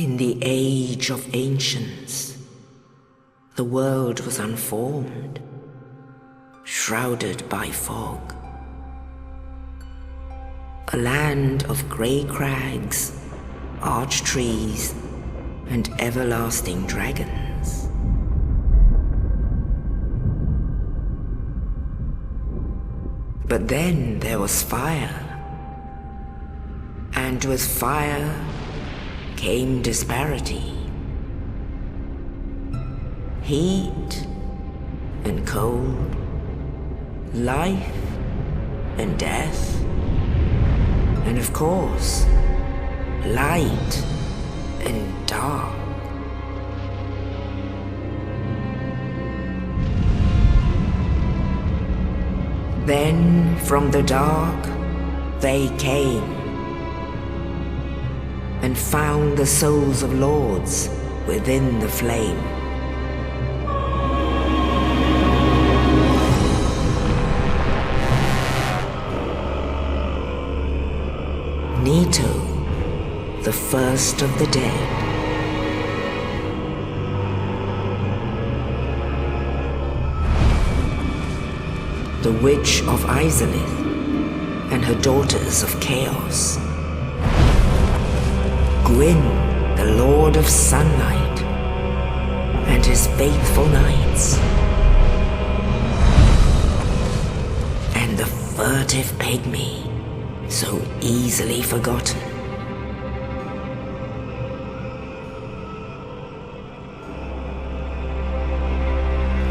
In the age of ancients, the world was unformed, shrouded by fog. A land of grey crags, arch trees, and everlasting dragons. But then there was fire, and with fire came disparity. Heat and cold, life and death, and of course, light and dark. Then from the dark they came and found the souls of lords within the flame. Nito, the first of the dead. The Witch of Izalith and her daughters of Chaos. Gwyn, the Lord of Sunlight, and his faithful knights. And the furtive pygmy, so easily forgotten.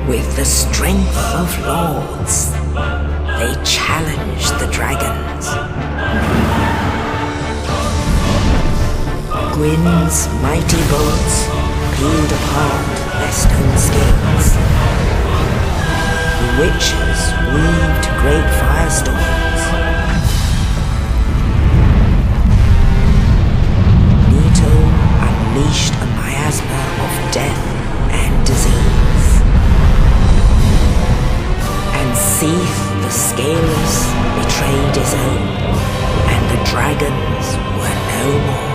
With the strength of lords, they challenged the dragons. Gwyn's mighty bolts peeled apart their stone skins. The witches weaved great firestorms. Nito unleashed a miasma of death and disease. And Seath the Scaleless betrayed his own, and the dragons were no more.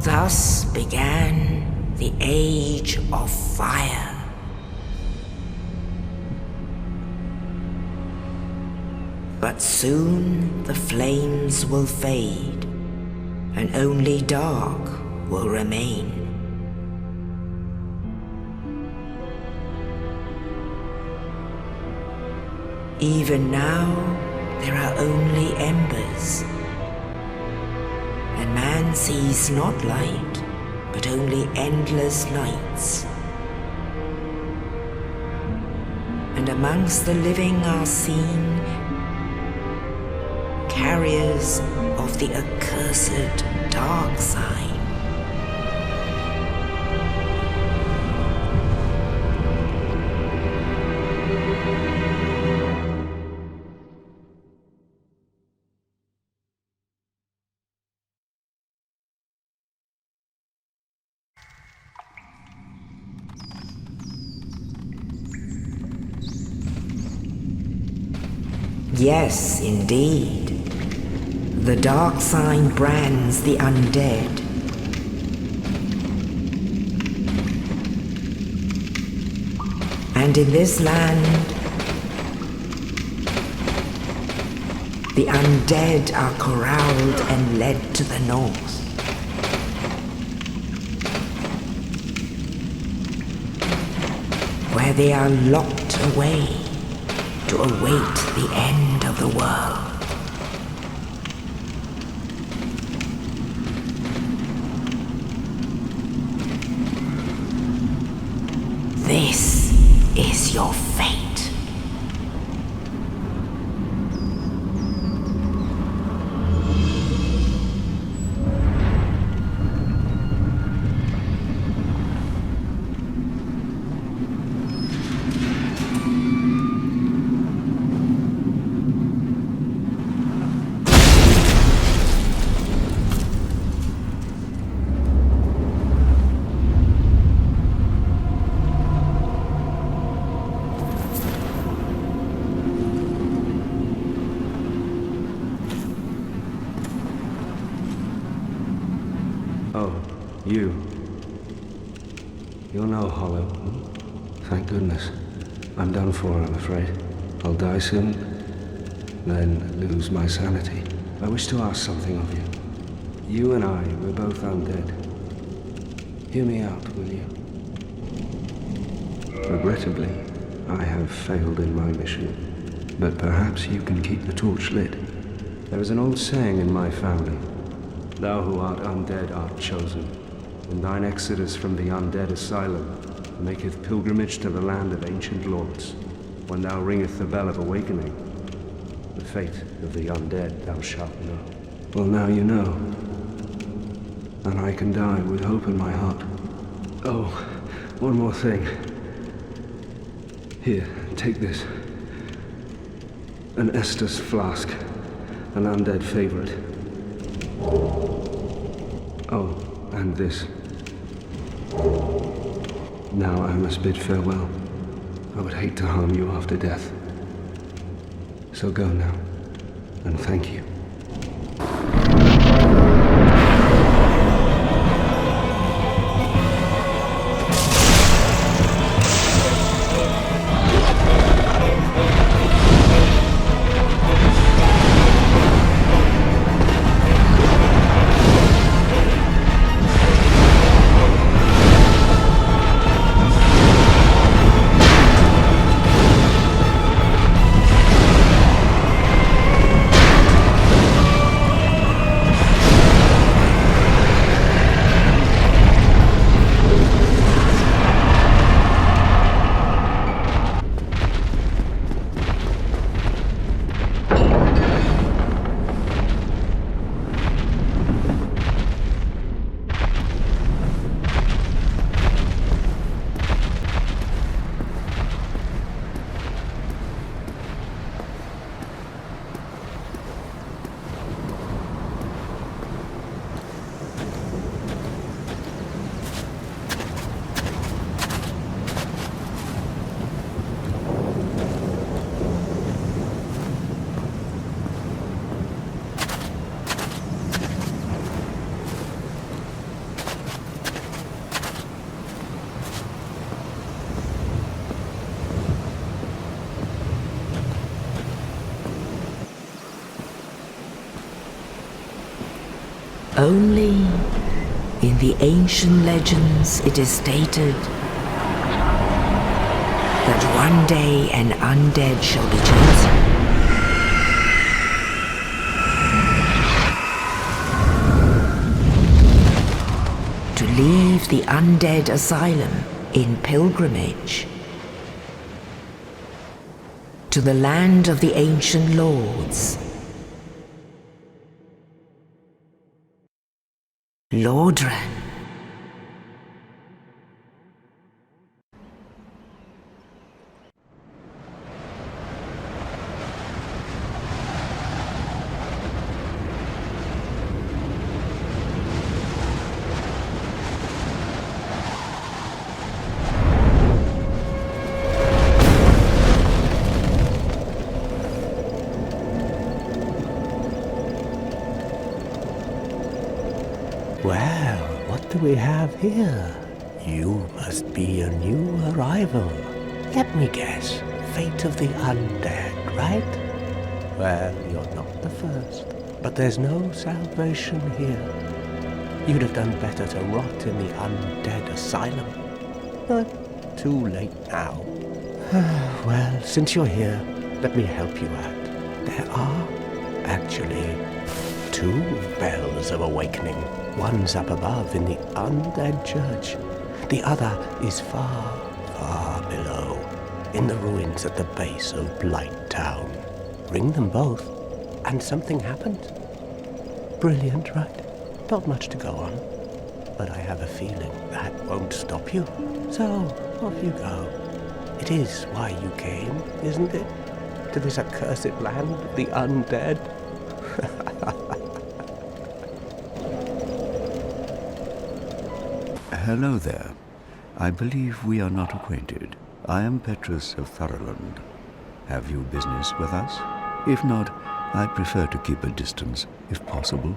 Thus began the Age of Fire. But soon the flames will fade, and only dark will remain. Even now, there are only embers, and man sees not light, but only endless nights. And amongst the living are seen carriers of the accursed dark sign. Yes, indeed. The dark sign brands the undead. And in this land, the undead are corralled and led to the north. Where they are locked away to await the end of the world. This is your fate. Oh, you. You're no hollow. Thank goodness. I'm done for, I'm afraid. I'll die soon, then lose my sanity. I wish to ask something of you. You and I, we're both undead. Hear me out, will you? Regrettably, I have failed in my mission, but perhaps you can keep the torch lit. There is an old saying in my family, thou who art undead art chosen, and thine exodus from the undead asylum maketh pilgrimage to the land of ancient lords. When thou ringeth the bell of awakening, the fate of the undead thou shalt know. Well, now you know, and I can die with hope in my heart. Oh, one more thing. Here, take this. An Estus flask, an undead favorite. Oh, and this. Now I must bid farewell. I would hate to harm you after death. So go now, and thank you. Only in the ancient legends it is stated that one day an undead shall be chosen. To leave the undead asylum in pilgrimage to the land of the ancient lords. Lordran. Well, what do we have here? You must be a new arrival. Let me guess, fate of the undead, right? Well, you're not the first, but there's no salvation here. You'd have done better to rot in the undead asylum. But too late now. Well, since you're here, let me help you out. There are actually 2 bells of awakening. One's up above in the undead church. The other is far, far below, in the ruins at the base of Blight Town. Ring them both, and something happens. Brilliant, right? Not much to go on, but I have a feeling that won't stop you. So, off you go. It is why you came, isn't it? To this accursed land of the undead? Hello there. I believe we are not acquainted. I am Petrus of Firelink. Have you business with us? If not, I prefer to keep a distance, if possible.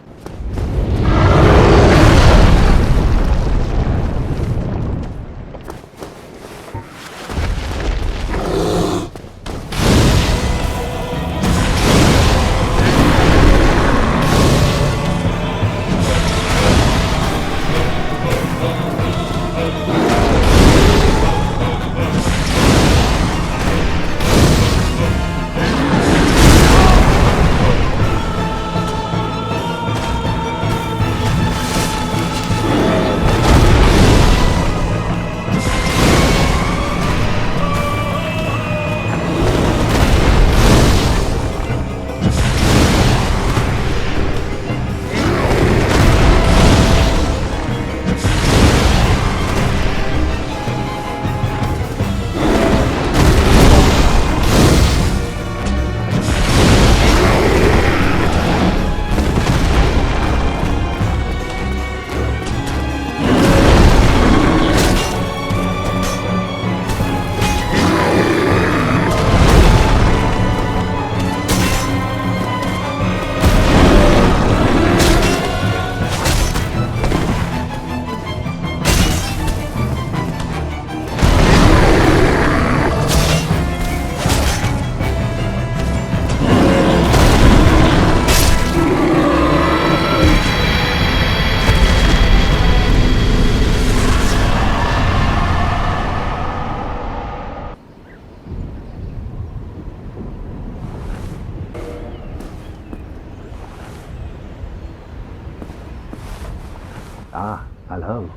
Hello.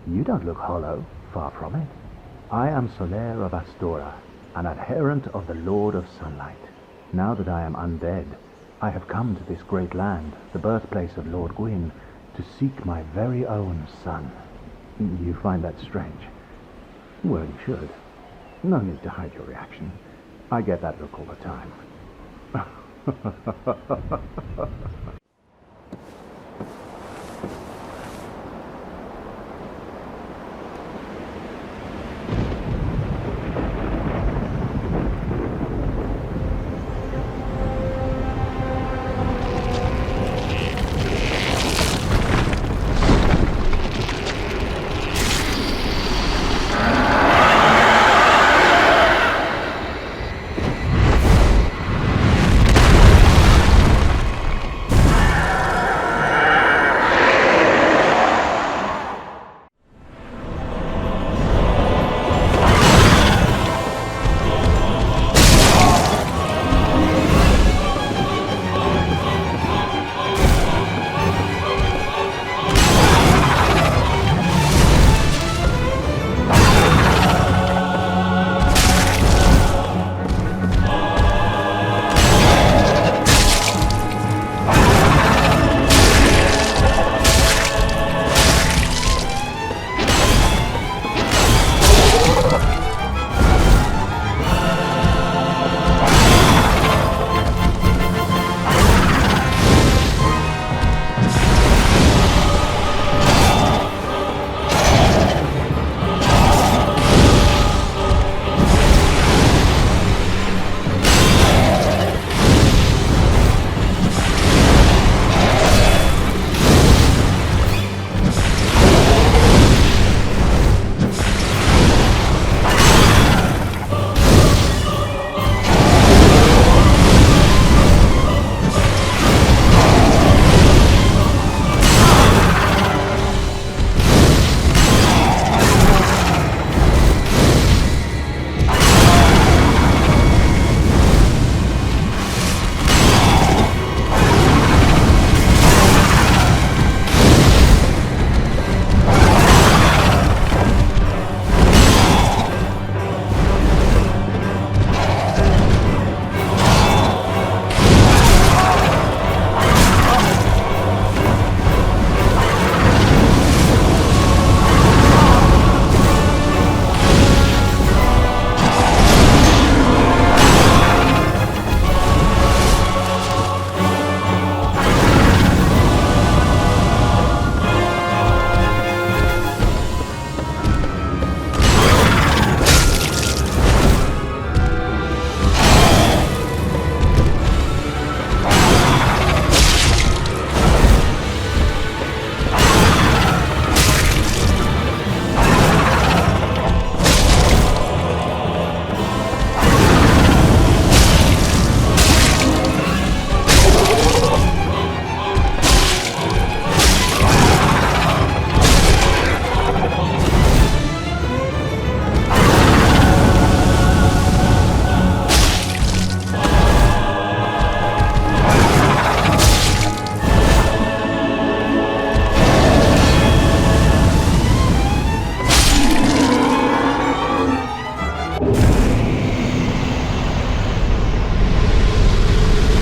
You don't look hollow, far from it. I am Soler of Astora, an adherent of the Lord of Sunlight. Now that I am undead, I have come to this great land, the birthplace of Lord Gwyn, to seek my very own son. You find that strange? Well, you should. No need to hide your reaction. I get that look all the time.